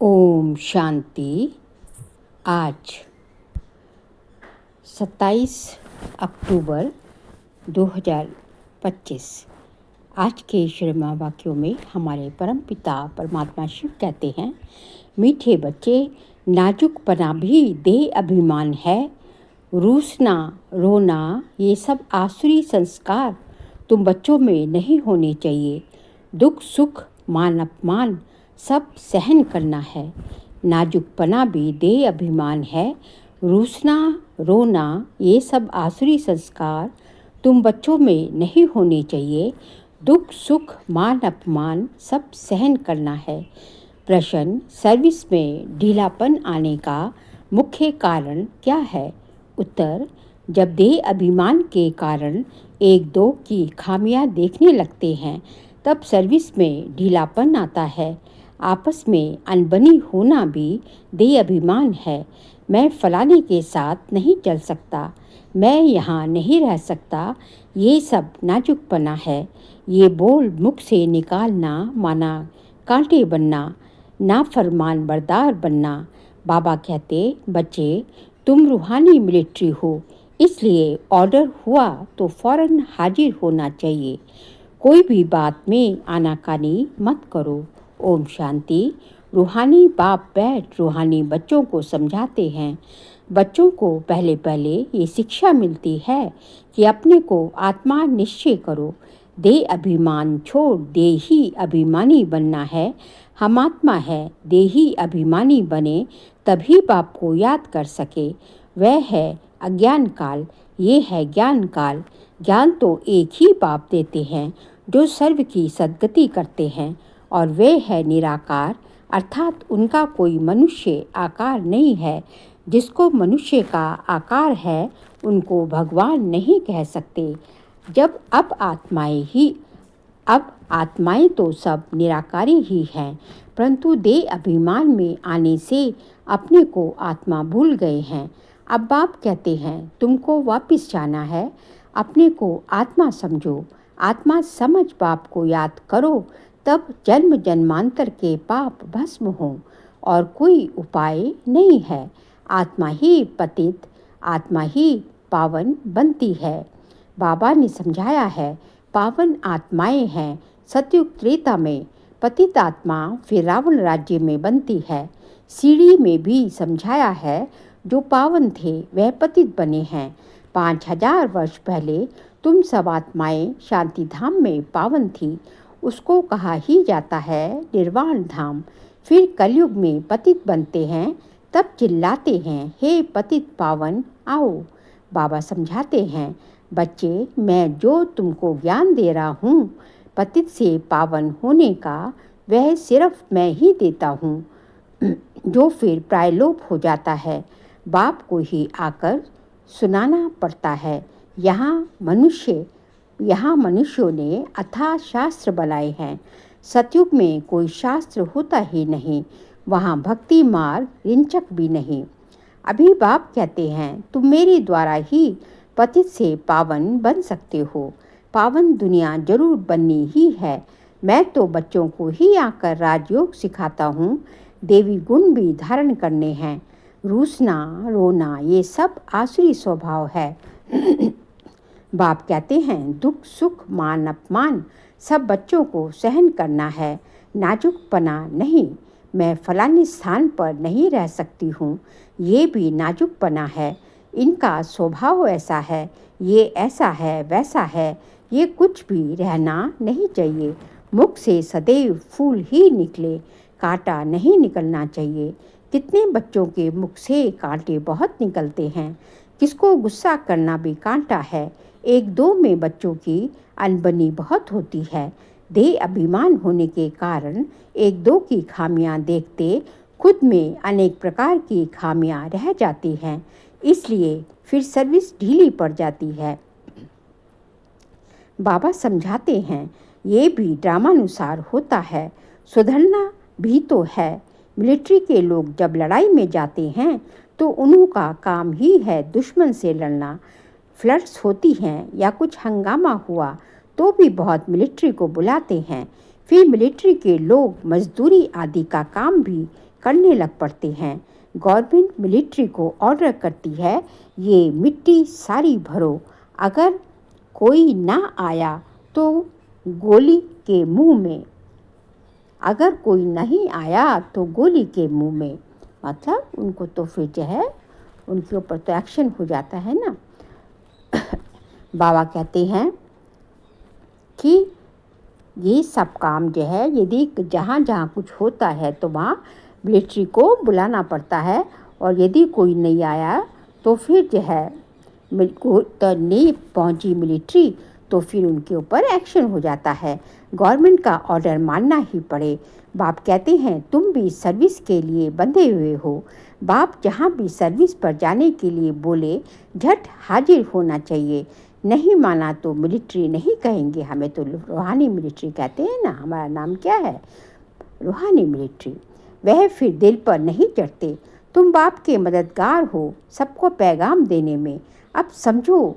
ओम शांति। आज 27 अक्टूबर 2025। आज के श्रीमा वाक्यों में हमारे परम पिता परमात्मा शिव कहते हैं, मीठे बच्चे, नाजुकपना भी देह अभिमान है। रूसना, रोना, ये सब आसुरी संस्कार तुम बच्चों में नहीं होने चाहिए। दुख सुख मान अपमान सब सहन करना है। नाजुकपना भी देह अभिमान है। रूसना, रोना, ये सब आसुरी संस्कार तुम बच्चों में नहीं होने चाहिए। दुख सुख मान अपमान सब सहन करना है। प्रश्न, सर्विस में ढीलापन आने का मुख्य कारण क्या है? उत्तर, जब देह अभिमान के कारण एक दो की खामियां देखने लगते हैं तब सर्विस में ढीलापन आता है। आपस में अनबनी होना भी देह अभिमान है। मैं फलाने के साथ नहीं चल सकता, मैं यहाँ नहीं रह सकता, ये सब नाजुकपना है। ये बोल मुख से निकालना माना कांटे बनना, नाफरमान बरदार बनना। बाबा कहते, बच्चे तुम रूहानी मिलिट्री हो, इसलिए ऑर्डर हुआ तो फौरन हाजिर होना चाहिए। कोई भी बात में आनाकानी मत करो। ओम शांति। रूहानी बाप बैठ रूहानी बच्चों को समझाते हैं। बच्चों को पहले पहले ये शिक्षा मिलती है कि अपने को आत्मा निश्चय करो। देह अभिमान छोड़ देही अभिमानी बनना है। हम आत्मा है, देही अभिमानी बने तभी बाप को याद कर सके। वह है अज्ञान काल, ये है ज्ञान काल। ज्ञान तो एक ही बाप देते हैं जो सर्व की सद्गति करते हैं, और वे है निराकार, अर्थात उनका कोई मनुष्य आकार नहीं है। जिसको मनुष्य का आकार है उनको भगवान नहीं कह सकते। अब आत्माएं तो सब निराकारी ही हैं, परंतु देह अभिमान में आने से अपने को आत्मा भूल गए हैं। अब बाप कहते हैं, तुमको वापस जाना है, अपने को आत्मा समझो। आत्मा समझ बाप को याद करो, तब जन्म जन्मांतर के पाप भस्म हों और कोई उपाय नहीं है। आत्मा ही पतित, आत्मा ही पावन बनती है। बाबा ने समझाया है, पावन आत्माएं हैं सतयुग त्रेता में, पतित आत्मा फिर रावण राज्य में बनती है। सीढ़ी में भी समझाया है, जो पावन थे वह पतित बने हैं। 5000 वर्ष पहले तुम सब आत्माएं शांति धाम में पावन थी, उसको कहा ही जाता है निर्वाण धाम। फिर कलयुग में पतित बनते हैं, तब चिल्लाते हैं, हे पतित पावन आओ। बाबा समझाते हैं, बच्चे मैं जो तुमको ज्ञान दे रहा हूँ पतित से पावन होने का, वह सिर्फ मैं ही देता हूँ, जो फिर प्रायलोप हो जाता है। बाप को ही आकर सुनाना पड़ता है। यहाँ मनुष्यों ने अथाह शास्त्र बनाए हैं। सतयुग में कोई शास्त्र होता ही नहीं, वहाँ भक्ति मार्ग रिंचक भी नहीं। अभी बाप कहते हैं, तुम मेरे द्वारा ही पतित से पावन बन सकते हो। पावन दुनिया जरूर बननी ही है। मैं तो बच्चों को ही आकर राजयोग सिखाता हूँ। देवी गुण भी धारण करने हैं। रूसना, रोना, ये सब आसुरी स्वभाव है। बाप कहते हैं, दुख सुख मान अपमान सब बच्चों को सहन करना है, नाजुकपना नहीं। मैं फलाने स्थान पर नहीं रह सकती हूँ, ये भी नाजुकपना है। इनका स्वभाव ऐसा है, ये ऐसा है, वैसा है, ये कुछ भी रहना नहीं चाहिए। मुख से सदैव फूल ही निकले, कांटा नहीं निकलना चाहिए। कितने बच्चों के मुख से कांटे बहुत निकलते हैं। किसको गुस्सा करना भी कांटा है। एक दो में बच्चों की अनबनी बहुत होती है। देह अभिमान होने के कारण एक दो की खामियां देखते खुद में अनेक प्रकार की खामियां रह जाती हैं, इसलिए फिर सर्विस ढीली पड़ जाती है। बाबा समझाते हैं, ये भी ड्रामानुसार होता है, सुधरना भी तो है। मिलिट्री के लोग जब लड़ाई में जाते हैं तो उन्हों का काम ही है दुश्मन से लड़ना। फ्लड्स होती हैं या कुछ हंगामा हुआ तो भी बहुत मिलिट्री को बुलाते हैं। फिर मिलिट्री के लोग मजदूरी आदि का काम भी करने लग पड़ते हैं। गवर्नमेंट मिलिट्री को ऑर्डर करती है, ये मिट्टी सारी भरो, अगर कोई ना आया तो गोली के मुंह में, अगर कोई नहीं आया तो गोली के मुंह में। मतलब उनको तो फिर जो है उनके ऊपर तो एक्शन हो जाता है ना। बाबा कहते हैं कि ये सब काम जो है, यदि जहाँ जहाँ कुछ होता है तो वहाँ मिलिट्री को बुलाना पड़ता है, और यदि कोई नहीं आया तो फिर जो है तो नहीं पहुँची मिलिट्री तो फिर उनके ऊपर एक्शन हो जाता है। गवर्नमेंट का ऑर्डर मानना ही पड़े। बाप कहते हैं तुम भी सर्विस के लिए बंधे हुए हो। बाप जहाँ भी सर्विस पर जाने के लिए बोले झट हाजिर होना चाहिए। नहीं माना तो मिलिट्री नहीं कहेंगे, हमें तो रूहानी मिलिट्री कहते हैं ना, हमारा नाम क्या है, रूहानी मिलिट्री। वह फिर दिल पर नहीं चढ़ते। तुम बाप के मददगार हो सबको पैगाम देने में। अब समझो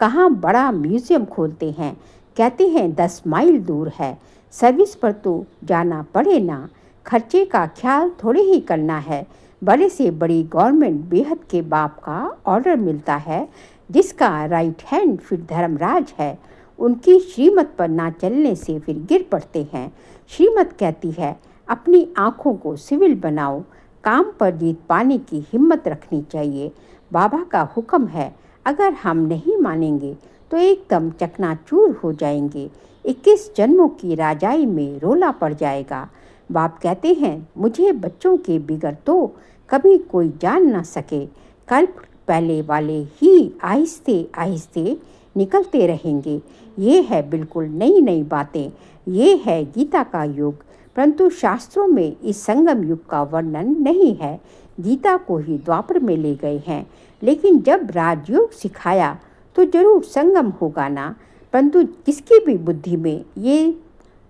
कहाँ बड़ा म्यूज़ियम खोलते हैं, कहते हैं 10 माइल दूर है। सर्विस पर तो जाना पड़े ना, खर्चे का ख्याल थोड़े ही करना है। बड़े से बड़ी गवर्नमेंट बेहद के बाप का ऑर्डर मिलता है, जिसका राइट हैंड फिर धर्मराज है। उनकी श्रीमत पर ना चलने से फिर गिर पड़ते हैं। श्रीमत कहती है अपनी आँखों को सिविल बनाओ, काम पर जीत पाने की हिम्मत रखनी चाहिए। बाबा का हुक्म है, अगर हम नहीं मानेंगे तो एकदम चकनाचूर हो जाएंगे। 21 जन्मों की राजाई में रोला पड़ जाएगा। बाप कहते हैं मुझे बच्चों के बिगड़ तो कभी कोई जान ना सके। कल्प पहले वाले ही आहिस्ते आहिस्ते निकलते रहेंगे। ये है बिल्कुल नई नई बातें। ये है गीता का युग, परंतु शास्त्रों में इस संगम युग का वर्णन नहीं है। गीता को ही द्वापर में ले गए हैं, लेकिन जब राजयोग सिखाया तो जरूर संगम होगा ना, परंतु किसकी भी बुद्धि में ये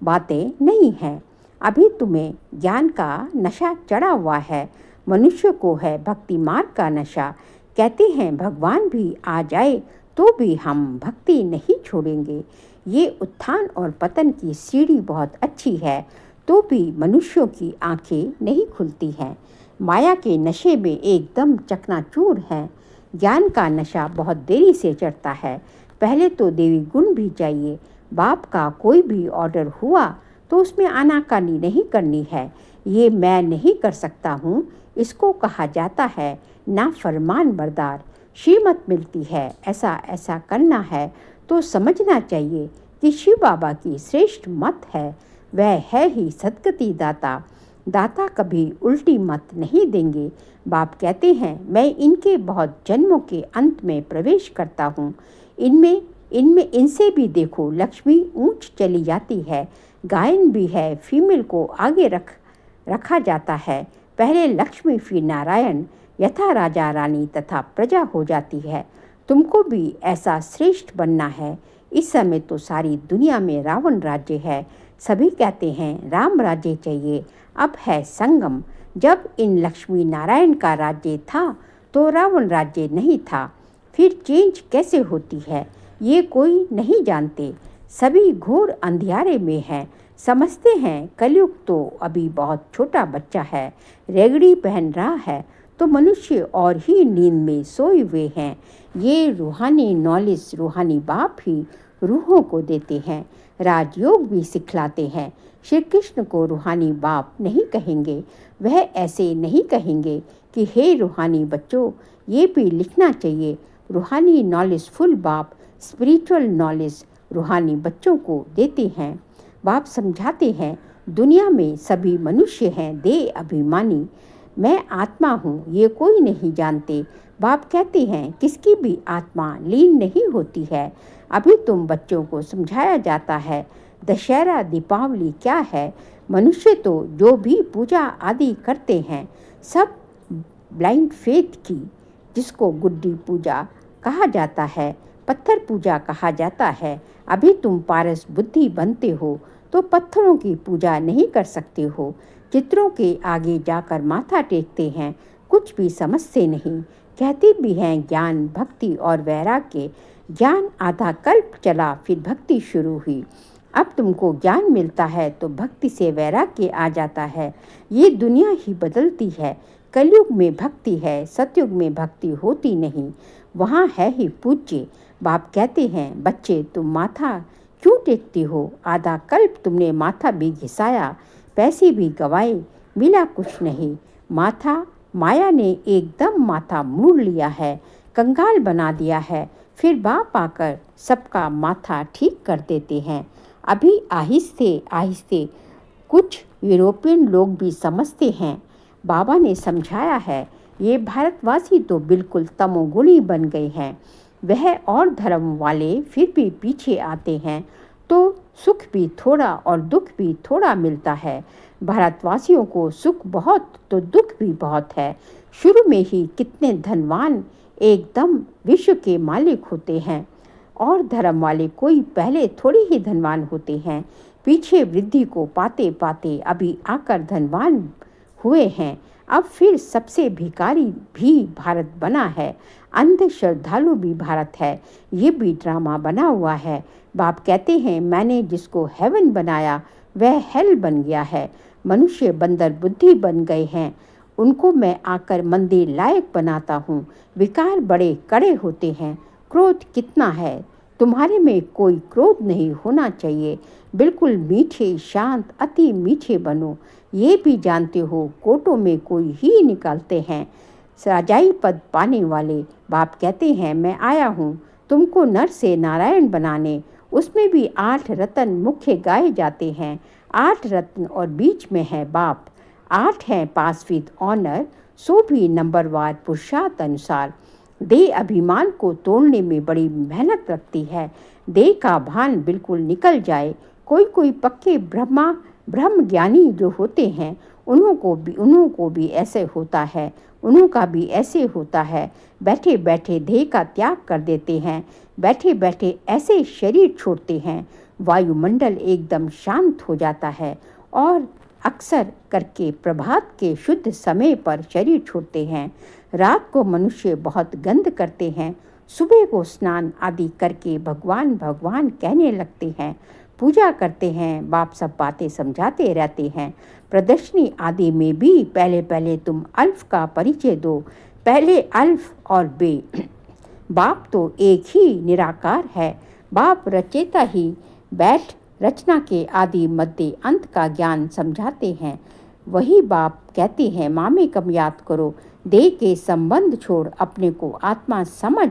बातें नहीं हैं। अभी तुम्हें ज्ञान का नशा चढ़ा हुआ है, मनुष्य को है भक्ति मार्ग का नशा। कहते हैं भगवान भी आ जाए तो भी हम भक्ति नहीं छोड़ेंगे। ये उत्थान और पतन की सीढ़ी बहुत अच्छी है, तो भी मनुष्यों की आंखें नहीं खुलती हैं। माया के नशे में एकदम चकनाचूर हैं। ज्ञान का नशा बहुत देरी से चढ़ता है। पहले तो देवी गुण भी चाहिए। बाप का कोई भी ऑर्डर हुआ तो उसमें आनाकानी नहीं करनी है। ये मैं नहीं कर सकता हूँ, इसको कहा जाता है ना फरमान बरदार। श्रीमत मिलती है ऐसा ऐसा करना है तो समझना चाहिए कि शिव बाबा की श्रेष्ठ मत है। वह है ही सद्गति दाता। दाता कभी उल्टी मत नहीं देंगे। बाप कहते हैं मैं इनके बहुत जन्मों के अंत में प्रवेश करता हूँ। इनमें इनसे भी देखो लक्ष्मी ऊंच चली जाती है। गायन भी है, फीमेल को आगे रखा जाता है। पहले लक्ष्मी फिर नारायण, यथा राजा रानी तथा प्रजा हो जाती है। तुमको भी ऐसा श्रेष्ठ बनना है। इस समय तो सारी दुनिया में रावण राज्य है। सभी कहते हैं राम राज्य चाहिए। अब है संगम। जब इन लक्ष्मी नारायण का राज्य था तो रावण राज्य नहीं था। फिर चेंज कैसे होती है ये कोई नहीं जानते। सभी घोर अंधियारे में हैं। समझते हैं कलयुग तो अभी बहुत छोटा बच्चा है, रेगड़ी पहन रहा है, तो मनुष्य और ही नींद में सोए हुए हैं। ये रूहानी नॉलेज रूहानी बाप ही रूहों को देते हैं, राजयोग भी सिखलाते हैं। श्री कृष्ण को रूहानी बाप नहीं कहेंगे। वह ऐसे नहीं कहेंगे कि हे रूहानी बच्चों, ये भी लिखना चाहिए। रूहानी नॉलेज फुल बाप स्पिरिचुअल नॉलेज रूहानी बच्चों को देते हैं। बाप समझाते हैं दुनिया में सभी मनुष्य हैं देह अभिमानी। मैं आत्मा हूँ ये कोई नहीं जानते। बाप कहते हैं किसकी भी आत्मा लीन नहीं होती है। अभी तुम बच्चों को समझाया जाता है दशहरा दीपावली क्या है। मनुष्य तो जो भी पूजा आदि करते हैं सब ब्लाइंड फेथ की, जिसको गुड्डी पूजा कहा जाता है, पत्थर पूजा कहा जाता है। अभी तुम पारस बुद्धि बनते हो तो पत्थरों की पूजा नहीं कर सकते हो। चित्रों के आगे जाकर माथा टेकते हैं, कुछ भी समझते नहीं। कहते भी हैं ज्ञान भक्ति और वैराग्य। ज्ञान आधा कल्प चला फिर भक्ति शुरू हुई। अब तुमको ज्ञान मिलता है तो भक्ति से वैराग्य आ जाता है। ये दुनिया ही बदलती है। कलयुग में भक्ति है, सतयुग में भक्ति होती नहीं, वहाँ है ही पूज्य। बाप कहते हैं, बच्चे तुम माथा क्यों टेकती हो? आधा कल्प तुमने माथा भी घिसाया, पैसे भी गवाए, मिला कुछ नहीं। माया ने एकदम माथा मोड़ लिया है, कंगाल बना दिया है। फिर बाप आकर सबका माथा ठीक कर देते हैं। अभी आहिस्ते आहिस्ते कुछ यूरोपियन लोग भी समझते हैं। बाबा ने समझाया है, ये भारतवासी तो बिल्कुल तमोगुणी बन गए हैं। वह और धर्म वाले फिर भी पीछे आते हैं तो सुख भी थोड़ा और दुख भी थोड़ा मिलता है। भारतवासियों को सुख बहुत तो दुख भी बहुत है। शुरू में ही कितने धनवान एकदम विश्व के मालिक होते हैं, और धर्म वाले कोई पहले थोड़ी ही धनवान होते हैं। पीछे वृद्धि को पाते पाते अभी आकर धनवान हुए हैं। अब फिर सबसे भिखारी भी भारत बना है, अंध श्रद्धालु भी भारत है। ये भी ड्रामा बना हुआ है। बाप कहते हैं, मैंने जिसको हेवन बनाया वह हेल बन गया है। मनुष्य बंदर बुद्धि बन गए हैं, उनको मैं आकर मंदिर लायक बनाता हूँ। विकार बड़े कड़े होते हैं। क्रोध कितना है? तुम्हारे में कोई क्रोध नहीं होना चाहिए। बिल्कुल मीठे शांत अति मीठे बनो। ये भी जानते हो कोटों में कोई ही निकालते हैं राजाई पद पाने वाले। बाप कहते हैं, मैं आया हूँ तुमको नर से नारायण बनाने। उसमें भी 8 रत्न मुख्य गाए जाते हैं। 8 रत्न और बीच में है बाप। 8 हैं पास विद ऑनर, सो भी नंबरवार पुरुषार्थ अनुसार। देह अभिमान को तोड़ने में बड़ी मेहनत लगती है। देह का भान बिल्कुल निकल जाए। कोई पक्के ब्रह्म ज्ञानी जो होते हैं उन्हों को भी ऐसे होता है, उन्हों का भी ऐसे होता है। बैठे बैठे देह का त्याग कर देते हैं, बैठे बैठे ऐसे शरीर छोड़ते हैं। वायुमंडल एकदम शांत हो जाता है और अक्सर करके प्रभात के शुद्ध समय पर शरीर छोड़ते हैं। रात को मनुष्य बहुत गंध करते हैं, सुबह को स्नान आदि करके भगवान भगवान कहने लगते हैं, पूजा करते हैं। बाप सब बातें समझाते रहते हैं। प्रदर्शनी आदि में भी पहले पहले तुम अल्फ का परिचय दो। पहले अल्फ और बे। बाप तो एक ही निराकार है। बाप रचेता ही बैठ रचना के आदि मध्य अंत का ज्ञान समझाते हैं। वही बाप कहते हैं, मामे कम याद करो, देह के संबंध छोड़ अपने को आत्मा समझ,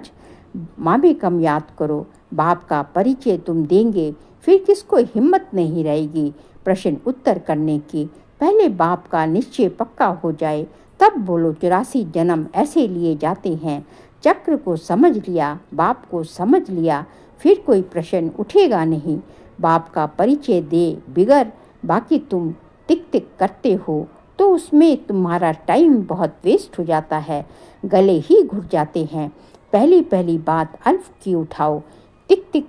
मामे कम याद करो। बाप का परिचय तुम देंगे, फिर किसको हिम्मत नहीं रहेगी प्रश्न उत्तर करने की। पहले बाप का निश्चय पक्का हो जाए तब बोलो। 84 जन्म ऐसे लिए जाते हैं। चक्र को समझ लिया, बाप को समझ लिया, फिर कोई प्रश्न उठेगा नहीं। बाप का परिचय दे बिगर बाकी तुम टिक टिक करते हो तो उसमें तुम्हारा टाइम बहुत वेस्ट हो जाता है, गले ही घुट जाते हैं। पहली पहली बात अल्फ की उठाओ। टिक टिक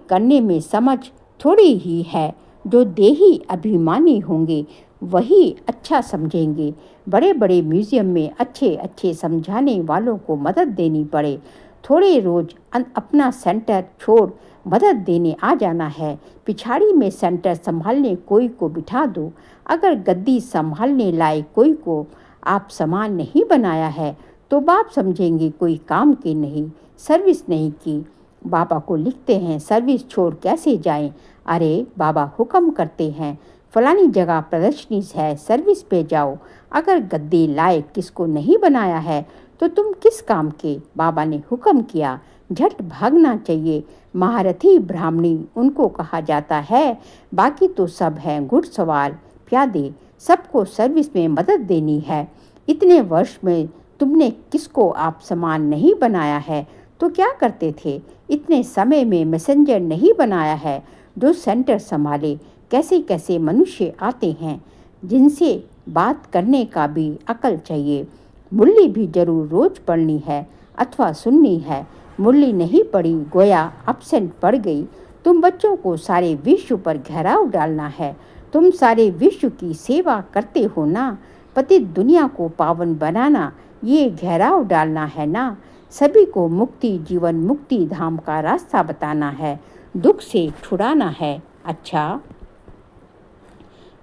करने में समझ थोड़ी ही है। जो देही अभिमानी होंगे वही अच्छा समझेंगे। बड़े बड़े म्यूजियम में अच्छे अच्छे समझाने वालों को मदद देनी पड़े। थोड़े रोज अपना सेंटर छोड़ मदद देने आ जाना है। पिछाड़ी में सेंटर संभालने कोई को बिठा दो। अगर गद्दी संभालने लायक कोई को आप समान नहीं बनाया है तो बाप समझेंगे कोई काम की नहीं, सर्विस नहीं की। बाबा को लिखते हैं, सर्विस छोड़ कैसे जाएं? अरे बाबा हुक्म करते हैं, फलानी जगह प्रदर्शनी है, सर्विस पे जाओ। अगर गद्दी लायक किसको नहीं बनाया है तो तुम किस काम के? बाबा ने हुक्म किया, झट भागना चाहिए। महारथी ब्राह्मणी उनको कहा जाता है, बाकी तो सब हैं घुड़सवार प्यादे, सबको सर्विस में मदद देनी है। इतने वर्ष में तुमने किसको आप समान नहीं बनाया है तो क्या करते थे? इतने समय में मैसेंजर नहीं बनाया है जो सेंटर संभाले। कैसे कैसे मनुष्य आते हैं जिनसे बात करने का भी अकल चाहिए। मुरली भी जरूर रोज पढ़नी है अथवा सुननी है। मुरली नहीं पढ़ी गोया अपसेंट पड़ गई। तुम बच्चों को सारे विश्व पर घेराव डालना है। तुम सारे विश्व की सेवा करते हो ना, पतित दुनिया को पावन बनाना, ये घेराव डालना है ना। सभी को मुक्ति जीवन मुक्ति धाम का रास्ता बताना है। दुख से छुड़ाना है। अच्छा,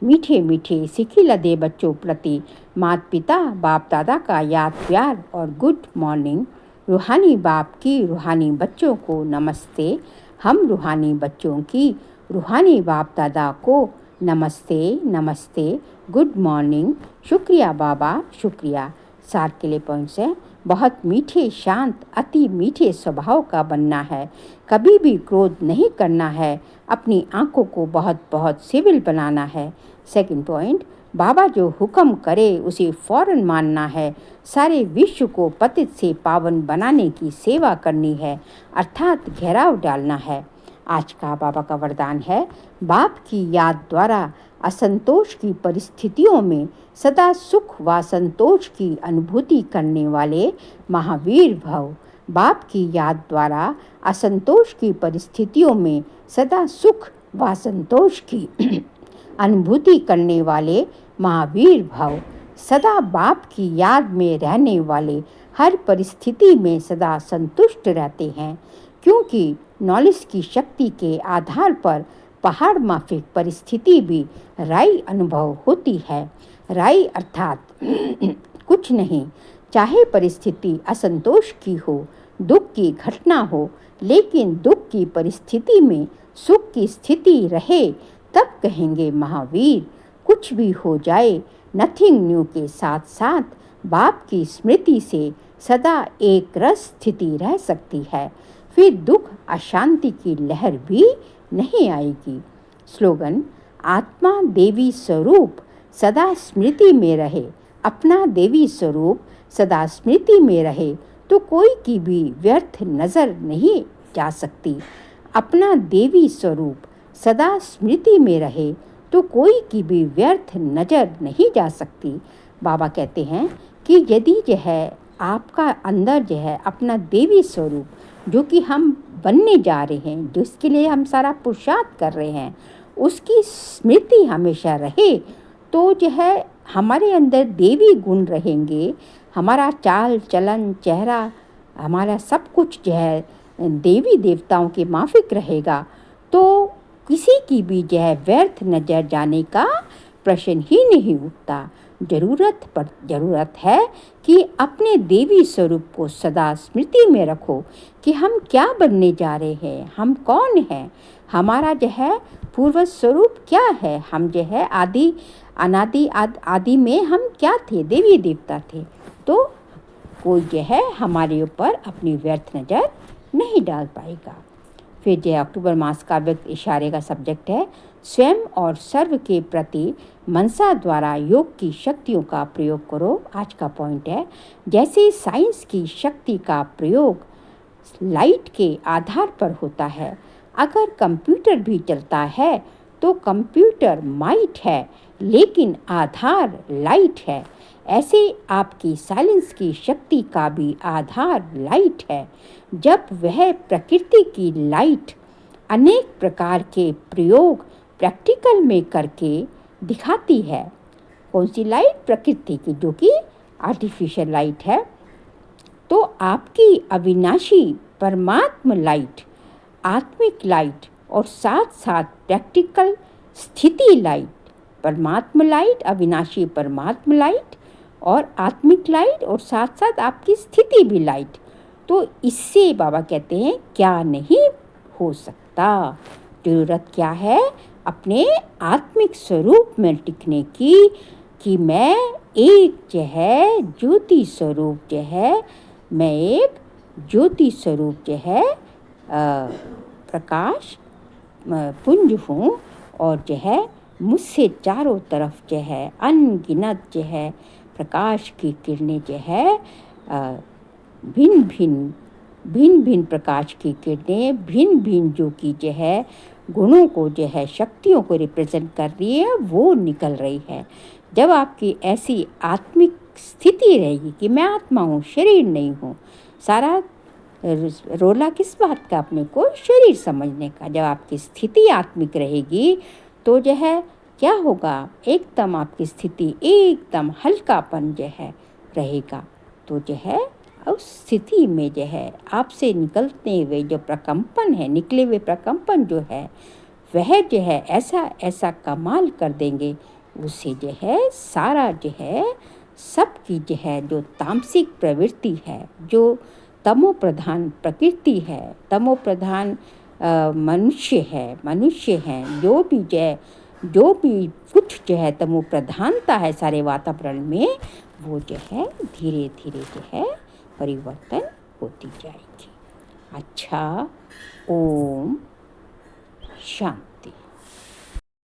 मीठे मीठे सिखी लदे बच्चों प्रति माता पिता बाप दादा का याद प्यार और गुड मॉर्निंग। रूहानी बाप की रूहानी बच्चों को नमस्ते। हम रूहानी बच्चों की रूहानी बाप दादा को नमस्ते नमस्ते, गुड मॉर्निंग। शुक्रिया बाबा, शुक्रिया। सार के लिए पॉइंट्स है, बहुत मीठे शांत अति मीठे स्वभाव का बनना है, कभी भी क्रोध नहीं करना है, अपनी आंखों को बहुत बहुत सिविल बनाना है। सेकंड पॉइंट, बाबा जो हुक्म करे उसे फौरन मानना है, सारे विश्व को पतित से पावन बनाने की सेवा करनी है, अर्थात घेराव डालना है। आज का बाबा का वरदान है, बाप की याद द्वारा असंतोष की परिस्थितियों में सदा सुख व संतोष की अनुभूति करने वाले महावीर भव। बाप की याद द्वारा असंतोष की परिस्थितियों में सदा सुख व संतोष की अनुभूति करने वाले महावीर भव। सदा बाप की याद में रहने वाले हर परिस्थिति में सदा संतुष्ट रहते हैं, क्योंकि नॉलेज की शक्ति के आधार पर पहाड़ माफिक परिस्थिति भी राई अनुभव होती है। राई अर्थात कुछ नहीं, चाहे परिस्थिति असंतोष की हो, दुख की घटना हो, लेकिन दुख की परिस्थिति में सुख की स्थिति रहे, तब कहेंगे महावीर। कुछ भी हो जाए, नथिंग न्यू के साथ साथ बाप की स्मृति से सदा एक रस स्थिति रह सकती है, फिर दुख अशांति की लहर भी नहीं आएगी। स्लोगन, आत्मा देवी स्वरूप सदा स्मृति में रहे। अपना देवी स्वरूप सदा स्मृति में रहे तो कोई की भी व्यर्थ नजर नहीं जा सकती। अपना देवी स्वरूप सदा स्मृति में रहे तो कोई की भी व्यर्थ नजर नहीं जा सकती। बाबा कहते हैं कि यदि जो है आपका अंदर जो है अपना देवी स्वरूप जो कि हम बनने जा रहे हैं, जिसके लिए हम सारा पुरुषार्थ कर रहे हैं, उसकी स्मृति हमेशा रहे, तो जो है हमारे अंदर देवी गुण रहेंगे। हमारा चाल चलन चेहरा हमारा सब कुछ जो है देवी देवताओं के माफिक रहेगा, तो किसी की भी जो है व्यर्थ नजर जाने का प्रश्न ही नहीं उठता। ज़रूरत है कि अपने देवी स्वरूप को सदा स्मृति में रखो कि हम क्या बनने जा रहे हैं, हम कौन हैं, हमारा जो है पूर्व स्वरूप क्या है, हम जो है आदि में हम क्या थे, देवी देवता थे। तो कोई जो है हमारे ऊपर अपनी व्यर्थ नज़र नहीं डाल पाएगा। फिर जो अक्टूबर मास का व्यक्त इशारे का सब्जेक्ट है, स्वयं और सर्व के प्रति मनसा द्वारा योग की शक्तियों का प्रयोग करो। आज का पॉइंट है, जैसे साइंस की शक्ति का प्रयोग लाइट के आधार पर होता है, अगर कंप्यूटर भी चलता है तो कंप्यूटर माइट है लेकिन आधार लाइट है, ऐसे आपकी साइलेंस की शक्ति का भी आधार लाइट है। जब वह प्रकृति की लाइट अनेक प्रकार के प्रयोग प्रैक्टिकल में करके दिखाती है। कौन सी लाइट? प्रकृति की, जो कि आर्टिफिशियल लाइट है। तो आपकी अविनाशी परमात्म लाइट, आत्मिक लाइट और साथ साथ प्रैक्टिकल स्थिति लाइट, परमात्म लाइट, अविनाशी परमात्म लाइट और आत्मिक लाइट और साथ साथ आपकी स्थिति भी लाइट, तो इससे बाबा कहते हैं क्या नहीं हो सकता। ज़रूरत क्या है? अपने आत्मिक स्वरूप में टिकने की, कि मैं एक जो है ज्योति स्वरूप जो है, मैं एक ज्योति स्वरूप जो है प्रकाश पुंज हूँ, और जो है मुझसे चारों तरफ जो है अनगिनत जो है प्रकाश की किरणें जो है भिन्न भिन्न प्रकाश की किरणें भिन्न भिन्न जो कि जो है गुणों को जो है शक्तियों को रिप्रेजेंट कर रही है, वो निकल रही है। जब आपकी ऐसी आत्मिक स्थिति रहेगी कि मैं आत्मा हूँ, शरीर नहीं हूँ, सारा रोला किस बात का? अपने को शरीर समझने का। जब आपकी स्थिति आत्मिक रहेगी तो जो है क्या होगा? एकदम आपकी स्थिति एकदम हल्कापन जो है रहेगा, तो जो है उस स्थिति में जो है आपसे निकलते हुए जो प्रकंपन है, निकले हुए प्रकंपन जो है वह जो है ऐसा ऐसा कमाल कर देंगे, उससे जो है सारा जो है सबकी जो है जो तामसिक प्रवृत्ति है, जो तमो प्रधान प्रकृति है, तमो प्रधान मनुष्य हैं जो भी कुछ जो है तमो प्रधानता है सारे वातावरण में, वो जो है धीरे धीरे जो है परिवर्तन होती जाएगी। अच्छा, ओम शांति।